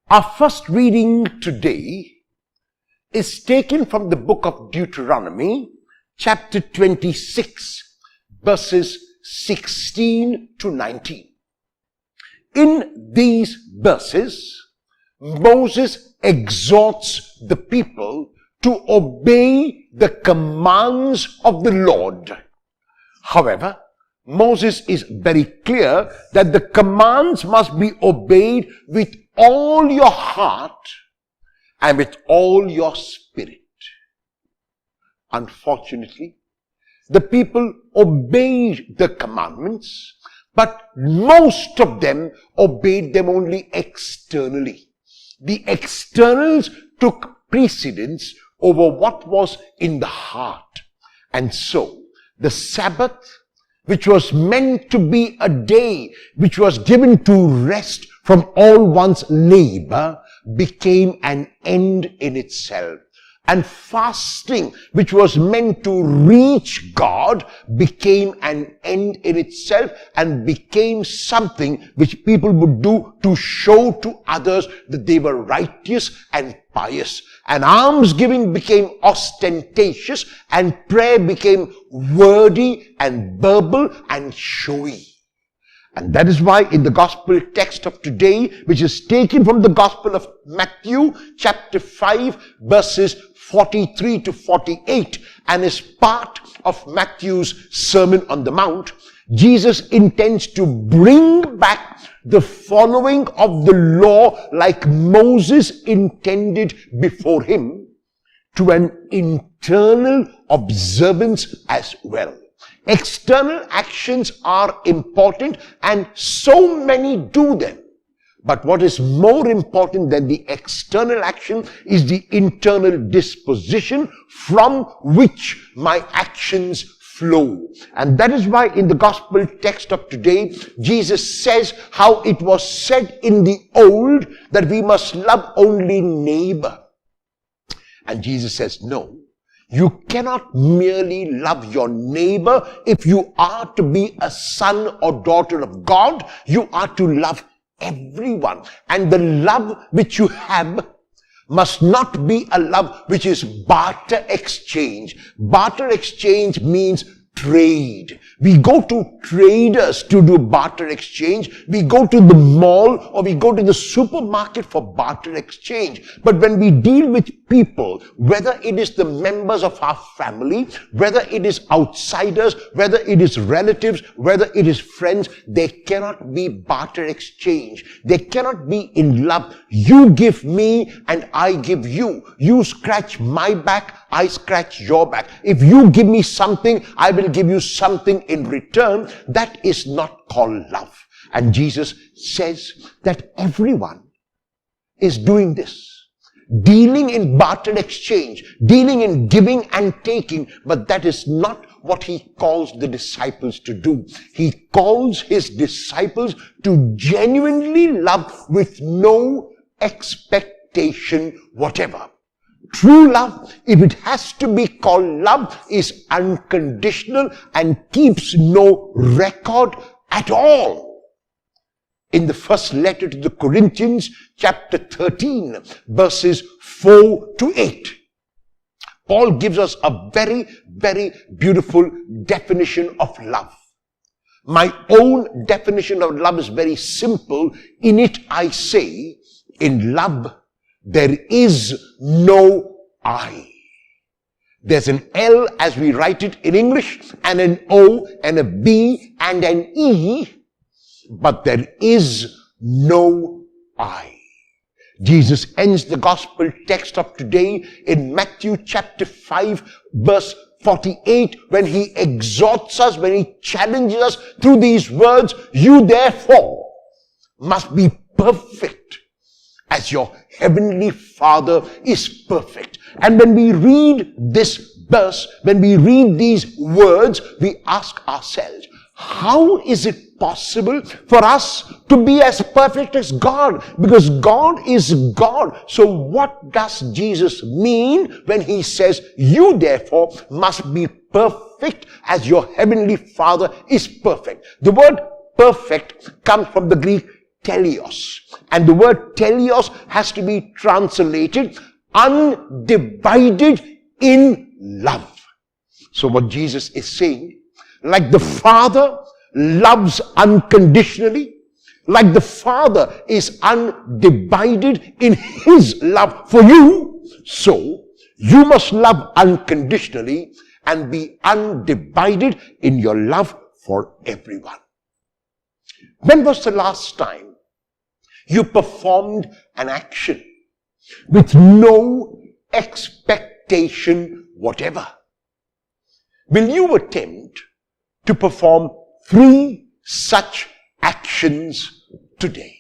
Our first reading today is taken from the book of Deuteronomy, chapter 26, verses 16 to 19. In these verses, Moses exhorts the people to obey the commands of the Lord. However, Moses is very clear that the commands must be obeyed with all your heart and with all your spirit. Unfortunately, the people obeyed the commandments, but most of them obeyed them only externally. The externals took precedence over what was in the heart. And so, the Sabbath, which was meant to be a day which was given to rest from all one's labor, became an end in itself. And fasting, which was meant to reach God, became an end in itself and became something which people would do to show to others that they were righteous and pious. And almsgiving became ostentatious, and prayer became wordy and verbal and showy. And that is why in the gospel text of today, which is taken from the gospel of Matthew, chapter 5, verses 43 to 48, and is part of Matthew's Sermon on the Mount, Jesus intends to bring back the following of the law like Moses intended before him to an internal observance as well. External actions are important, and so many do them. But what is more important than the external action is the internal disposition from which my actions flow. And that is why in the gospel text of today, Jesus says how it was said in the old that we must love only neighbor. And Jesus says, no, you cannot merely love your neighbor. If you are to be a son or daughter of God, you are to love everyone. And the love which you have must not be a love which is barter exchange. Barter exchange means trade. We go to traders to do barter exchange. We go to the mall or we go to the supermarket for barter exchange. But when we deal with people, whether it is the members of our family, whether it is outsiders, whether it is relatives, whether it is friends, there cannot be barter exchange. There cannot be in love. You give me and I give you. You scratch my back, I scratch your back. If you give me something, I will give you something in return. That is not called love. And Jesus says that everyone is doing this. Dealing in barter exchange, dealing in giving and taking, but that is not what he calls the disciples to do. He calls his disciples to genuinely love with no expectation whatever. True love, if it has to be called love, is unconditional and keeps no record at all. In the first letter to the Corinthians, chapter 13, verses 4 to 8, Paul gives us a very, very beautiful definition of love. My own definition of love is very simple. In it I say, in love, there is no I. There's an L as we write it in English, and an O, and a B, and an E, but there is no I. Jesus ends the gospel text of today in Matthew chapter 5, verse 48, when he exhorts us, when he challenges us through these words, you therefore must be perfect as your heavenly Father is perfect. And when we read this verse, when we read these words, we ask ourselves, how is it possible for us to be as perfect as God? Because God is God. So what does Jesus mean when he says, you therefore must be perfect as your heavenly Father is perfect? The word perfect comes from the Greek teleos. And the word teleos has to be translated undivided in love. So what Jesus is saying, like the Father loves unconditionally, like the Father is undivided in His love for you, so you must love unconditionally and be undivided in your love for everyone. When was the last time you performed an action with no expectation whatever? Will you attempt to perform 3 such actions today?